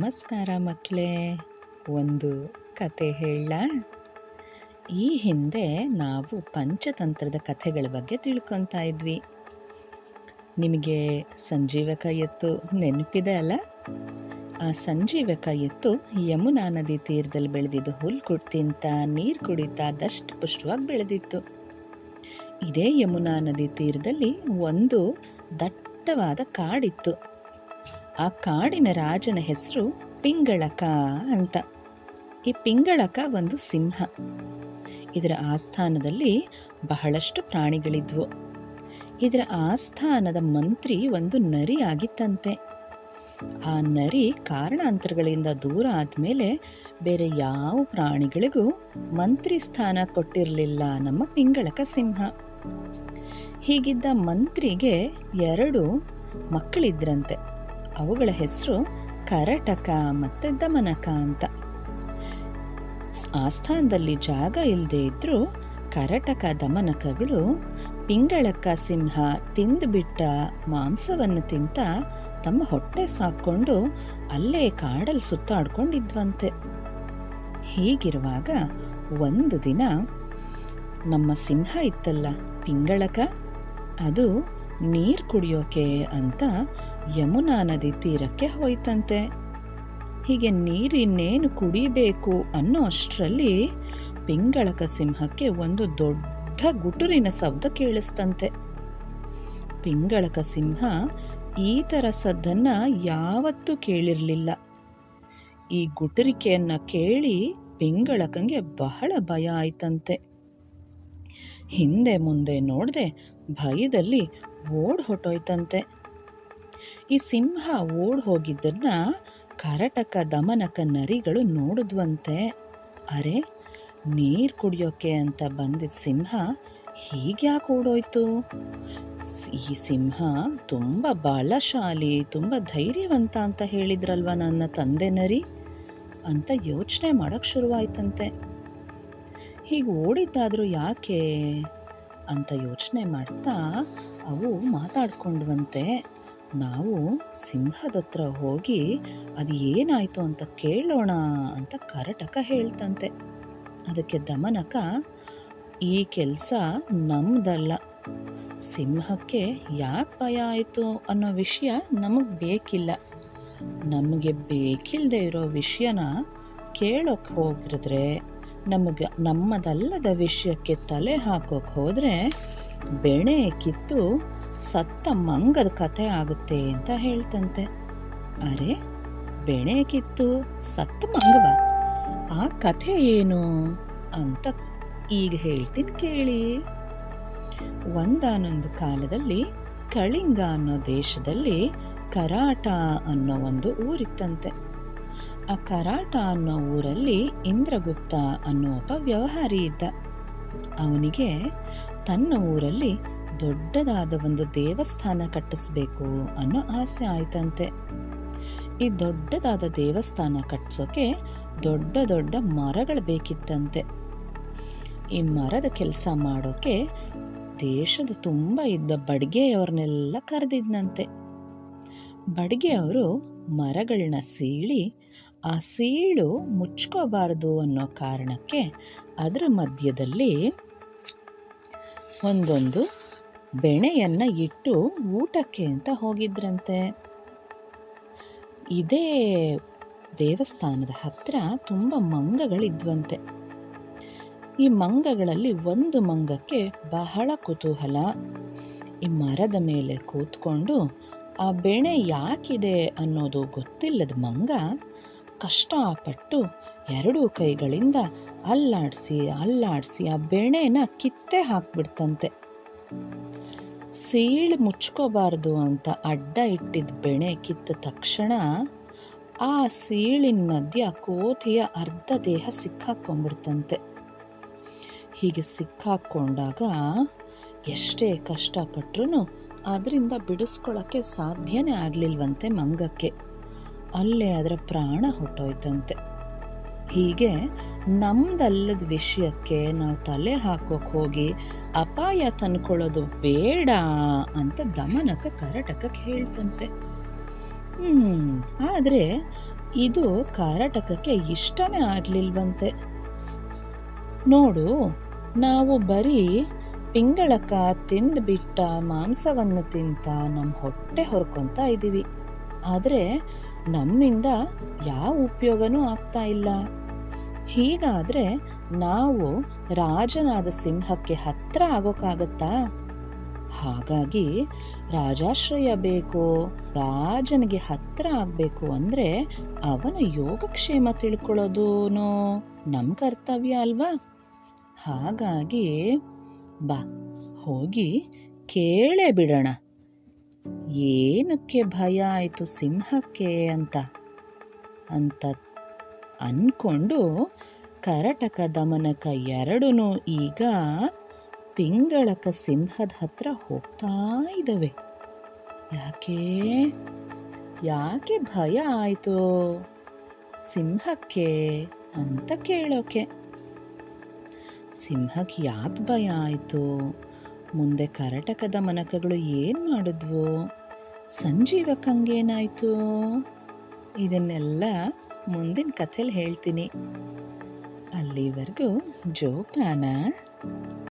ನಮಸ್ಕಾರ ಮಕ್ಕಳೇ. ಒಂದು ಕತೆ ಹೇಳ. ಈ ಹಿಂದೆ ನಾವು ಪಂಚತಂತ್ರದ ಕಥೆಗಳ ಬಗ್ಗೆ ತಿಳ್ಕೊತಾ ಇದ್ವಿ. ನಿಮಗೆ ಸಂಜೀವಕ ಎತ್ತು ನೆನಪಿದೆ ಅಲ್ಲ? ಆ ಸಂಜೀವಕ ಎತ್ತು ಯಮುನಾ ನದಿ ತೀರದಲ್ಲಿ ಬೆಳೆದಿದ್ದು ಹುಲ್ಲು ತಿಂತ ನೀರು ಕುಡಿತಾ ದಷ್ಟ ಪುಷ್ಟವಾಗಿ ಬೆಳೆದಿತ್ತು. ಇದೇ ಯಮುನಾ ನದಿ ತೀರದಲ್ಲಿ ಒಂದು ದಟ್ಟವಾದ ಕಾಡಿತ್ತು. ಆ ಕಾಡಿನ ರಾಜನ ಹೆಸರು ಪಿಂಗಳಕ ಅಂತ. ಈ ಪಿಂಗಳಕ ಒಂದು ಸಿಂಹ. ಇದರ ಆಸ್ಥಾನದಲ್ಲಿ ಬಹಳಷ್ಟು ಪ್ರಾಣಿಗಳಿದ್ವು. ಇದರ ಆಸ್ಥಾನದ ಮಂತ್ರಿ ಒಂದು ನರಿ ಆಗಿತ್ತಂತೆ. ಆ ನರಿ ಕಾರಣಾಂತರಗಳಿಂದ ದೂರ ಆದಮೇಲೆ ಬೇರೆ ಯಾವ ಪ್ರಾಣಿಗಳಿಗೂ ಮಂತ್ರಿ ಸ್ಥಾನ ಕೊಟ್ಟಿರಲಿಲ್ಲ ನಮ್ಮ ಪಿಂಗಳಕ ಸಿಂಹ. ಹೀಗಿದ್ದ ಮಂತ್ರಿಗೆ 2 ಮಕ್ಕಳಿದ್ರಂತೆ. ಅವುಗಳ ಹೆಸರು ಕರಟಕ ಮತ್ತು ದಮನಕ ಅಂತ. ಆಸ್ಥಾನದಲ್ಲಿ ಜಾಗ ಇಲ್ಲದೆ ಇದ್ರೂ ಕರಟಕ ದಮನಕಗಳು ಪಿಂಗಳಕ ಸಿಂಹ ತಿಂದುಬಿಟ್ಟ ಮಾಂಸವನ್ನು ತಿಂತ ತಮ್ಮ ಹೊಟ್ಟೆ ಸಾಕೊಂಡು ಅಲ್ಲೇ ಕಾಡಲ್ಲಿ ಸುತ್ತಾಡ್ಕೊಂಡಿದ್ವಂತೆ. ಹೀಗಿರುವಾಗ ಒಂದು ದಿನ ನಮ್ಮ ಸಿಂಹ ಇತ್ತಲ್ಲ ಪಿಂಗಳಕ, ಅದು ನೀರು ಕುಡಿಯೋಕೆ ಅಂತ ಯಮುನಾ ನದಿ ತೀರಕ್ಕೆ ಹೋಯ್ತಂತೆ. ಹೀಗೆ ನೀರಿನ್ನೇನು ಕುಡಿಬೇಕು ಅನ್ನೋ ಅಷ್ಟರಲ್ಲಿ ಪಿಂಗಳಕ ಸಿಂಹಕ್ಕೆ ಒಂದು ದೊಡ್ಡ ಗುಟುರಿನ ಶಬ್ದ ಕೇಳಿಸ್ತಂತೆ. ಪಿಂಗಳಕ ಸಿಂಹ ಈ ಥರ ಸದ್ದನ್ನು ಯಾವತ್ತೂ ಕೇಳಿರಲಿಲ್ಲ. ಈ ಗುಟುರಿಕೆಯನ್ನು ಕೇಳಿ ಪಿಂಗಳಕಂಗೆ ಬಹಳ ಭಯ ಆಯ್ತಂತೆ. ಹಿಂದೆ ಮುಂದೆ ನೋಡದೆ ಭಯದಲ್ಲಿ ಓಡ್ ಹೊಟ್ಟೋಯ್ತಂತೆ. ಈ ಸಿಂಹ ಓಡ್ ಹೋಗಿದ್ದನ್ನ ಕರಟಕ ದಮನಕ ನರಿಗಳು ನೋಡಿದ್ವಂತೆ. ಅರೆ, ನೀರು ಕುಡಿಯೋಕೆ ಅಂತ ಬಂದಿದ್ದ ಸಿಂಹ ಹೀಗ್ಯಾಕೆ ಓಡೋಯ್ತು? ಈ ಸಿಂಹ ತುಂಬ ಬಲಶಾಲಿ, ತುಂಬ ಧೈರ್ಯವಂತ ಅಂತ ಹೇಳಿದ್ರಲ್ವ ನನ್ನ ತಂದೆ ನರಿ ಅಂತ ಯೋಚನೆ ಮಾಡೋಕ್ಕೆ ಶುರುವಾಯ್ತಂತೆ. ಹೀಗೆ ಓಡಿದ್ದಾದರೂ ಯಾಕೆ ಅಂತ ಯೋಚನೆ ಮಾಡ್ತಾ ಅವು ಮಾತಾಡ್ಕೊಂಡ್ವಂತೆ. ನಾವು ಸಿಂಹದ ಹತ್ರ ಹೋಗಿ ಅದು ಏನಾಯಿತು ಅಂತ ಕೇಳೋಣ ಅಂತ ಕರಟಕ ಹೇಳ್ತಂತೆ. ಅದಕ್ಕೆ ದಮನಕ, ಈ ಕೆಲಸ ನಮ್ದಲ್ಲ, ಸಿಂಹಕ್ಕೆ ಯಾಕೆ ಭಯ ಆಯಿತು ಅನ್ನೋ ವಿಷಯ ನಮಗೆ ಬೇಕಿಲ್ಲ. ನಮಗೆ ಬೇಕಿಲ್ಲದೆ ಇರೋ ವಿಷಯನ ಕೇಳೋಕೆ ಹೋಗಿದ್ರೆ, ನಮ್ಮದಲ್ಲದ ವಿಷಯಕ್ಕೆ ತಲೆ ಹಾಕೋಕೆ ಹೋದರೆ ಬೆಣೆ ಕಿತ್ತು ಸತ್ತ ಮಂಗದ ಕಥೆ ಆಗುತ್ತೆ ಅಂತ ಹೇಳ್ತಂತೆ. ಅರೆ, ಬೆಣೆ ಕಿತ್ತು ಸತ್ತ ಮಂಗವ? ಆ ಕಥೆ ಏನು ಅಂತ ಈಗ ಹೇಳ್ತೀನಿ ಕೇಳಿ. ಒಂದಾನೊಂದು ಕಾಲದಲ್ಲಿ ಕಳಿಂಗ ಅನ್ನೋ ದೇಶದಲ್ಲಿ ಕರಾಟ ಅನ್ನೋ ಒಂದು ಊರಿತ್ತಂತೆ. ಆ ಕರಾಟ ಅನ್ನೋ ಊರಲ್ಲಿ ಇಂದ್ರಗುಪ್ತ ಅನ್ನೋ ಒಬ್ಬ ವ್ಯವಹಾರಿ ಇದ್ದ. ಅವನಿಗೆ ತನ್ನ ಊರಲ್ಲಿ ದೊಡ್ಡದಾದ ಒಂದು ದೇವಸ್ಥಾನ ಕಟ್ಟಿಸ್ಬೇಕು ಅನ್ನೋ ಆಸೆ ಆಯ್ತಂತೆ. ಈ ದೊಡ್ಡದಾದ ದೇವಸ್ಥಾನ ಕಟ್ಟಿಸೋಕೆ ದೊಡ್ಡ ದೊಡ್ಡ ಮರಗಳು ಬೇಕಿತ್ತಂತೆ. ಈ ಮರದ ಕೆಲಸ ಮಾಡೋಕೆ ದೇಶದ ತುಂಬ ಇದ್ದ ಬಡಿಗೆಯವ್ರನ್ನೆಲ್ಲ ಕರೆದಿದ್ನಂತೆ. ಬಡಿಗೆಯವರು ಮರಗಳನ್ನ ಸೀಳಿ ಆ ಸೀಳು ಮುಚ್ಕೋಬಾರದು ಅನ್ನೋ ಕಾರಣಕ್ಕೆ ಅದರ ಮಧ್ಯದಲ್ಲಿ ಒಂದೊಂದು ಬೆಣೆಯನ್ನು ಇಟ್ಟು ಊಟಕ್ಕೆ ಅಂತ ಹೋಗಿದ್ರಂತೆ. ಇದೇ ದೇವಸ್ಥಾನದ ಹತ್ರ ತುಂಬ ಮಂಗಗಳಿದ್ವಂತೆ. ಈ ಮಂಗಗಳಲ್ಲಿ ಒಂದು ಮಂಗಕ್ಕೆ ಬಹಳ ಕುತೂಹಲ. ಈ ಮರದ ಮೇಲೆ ಕೂತ್ಕೊಂಡು ಆ ಬೆಣೆ ಯಾಕಿದೆ ಅನ್ನೋದು ಗೊತ್ತಿಲ್ಲದ ಮಂಗ ಕಷ್ಟಪಟ್ಟು 2 ಕೈಗಳಿಂದ ಅಲ್ಲಾಡಿಸಿ ಆ ಬೆಣೆನ ಕಿತ್ತೆ ಹಾಕ್ಬಿಡ್ತಂತೆ. ಸೀಳು ಮುಚ್ಕೋಬಾರ್ದು ಅಂತ ಅಡ್ಡ ಇಟ್ಟಿದ್ದ ಬೆಣೆ ಕಿತ್ತ ತಕ್ಷಣ ಆ ಸೀಳಿನ ಮಧ್ಯ ಕೋತಿಯ ಅರ್ಧ ದೇಹ ಸಿಕ್ಕಾಕೊಂಡ್ಬಿಡ್ತಂತೆ. ಹೀಗೆ ಸಿಕ್ಕಾಕೊಂಡಾಗ ಎಷ್ಟೇ ಕಷ್ಟಪಟ್ರೂ ಅದರಿಂದ ಬಿಡಿಸ್ಕೊಳ್ಳೋಕ್ಕೆ ಸಾಧ್ಯನೇ ಆಗಲಿಲ್ವಂತೆ ಮಂಗಕ್ಕೆ. ಅಲ್ಲೇ ಅದರ ಪ್ರಾಣ ಹೊಟ್ಟೋಯ್ತಂತೆ. ಹೀಗೆ ನಮ್ದಲ್ಲದ ವಿಷಯಕ್ಕೆ ನಾವು ತಲೆ ಹಾಕೋಕೆ ಹೋಗಿ ಅಪಾಯ ತಂದ್ಕೊಳ್ಳೋದು ಬೇಡ ಅಂತ ದಮನಕ ಕರಟಕಕ್ಕೆ ಹೇಳ್ತಂತೆ. ಆದರೆ ಇದು ಕರಟಕಕ್ಕೆ ಇಷ್ಟನೇ ಆಗ್ಲಿಲ್ವಂತೆ. ನೋಡು, ನಾವು ಬರೀ ಪಿಂಗಳಕ ತಿಂದ್ಬಿಟ್ಟ ಮಾಂಸವನ್ನು ತಿಂತ ನಮ್ಮ ಹೊಟ್ಟೆ ಹೊರ್ಕೊಂತ ಇದ್ದೀವಿ. ಆದರೆ ನಮ್ಮಿಂದ ಯಾವ ಉಪಯೋಗನೂ ಆಗ್ತಾ ಇಲ್ಲ. ಹೀಗಾದ್ರೆ ನಾವು ರಾಜನಾದ ಸಿಂಹಕ್ಕೆ ಹತ್ರ ಆಗೋಕ್ಕಾಗತ್ತಾ? ಹಾಗಾಗಿ ರಾಜಾಶ್ರಯ ಬೇಕು, ರಾಜನಿಗೆ ಹತ್ರ ಆಗಬೇಕು ಅಂದರೆ ಅವನ ಯೋಗಕ್ಷೇಮ ತಿಳ್ಕೊಳ್ಳೋದು ನಮ್ಮ ಕರ್ತವ್ಯ ಅಲ್ವಾ? ಹಾಗಾಗಿ ಬಾ ಹೋಗಿ ಕೇಳೇ ಬಿಡೋಣ, ಏನಕ್ಕೆ ಭಯ ಆಯಿತು ಸಿಂಹಕ್ಕೆ ಅಂತ ಅಂದ್ಕೊಂಡು ಕರಟಕ ದಮನಕ ಎರಡೂ ಈಗ ಪಿಂಗಳಕ ಸಿಂಹದ ಹತ್ರ ಹೋಗ್ತಾ ಇದ್ದಾವೆ. ಯಾಕೆ ಭಯ ಆಯಿತು ಸಿಂಹಕ್ಕೆ ಅಂತ ಕೇಳೋಕೆ. ಸಿಂಹಕ್ಕೆ ಯಾಕೆ ಭಯ ಆಯಿತು, ಮುಂದೆ ಕರಟಕ ದಮನಕಗಳು ಏನು ಮಾಡಿದ್ವು, ಸಂಜೀವಕಂಗೇನಾಯಿತು, ಇದನ್ನೆಲ್ಲ ಮುಂದಿನ ಕಥೆಯಲ್ಲಿ ಹೇಳ್ತೀನಿ. ಅಲ್ಲಿವರೆಗೂ ಜೋಪಾನ.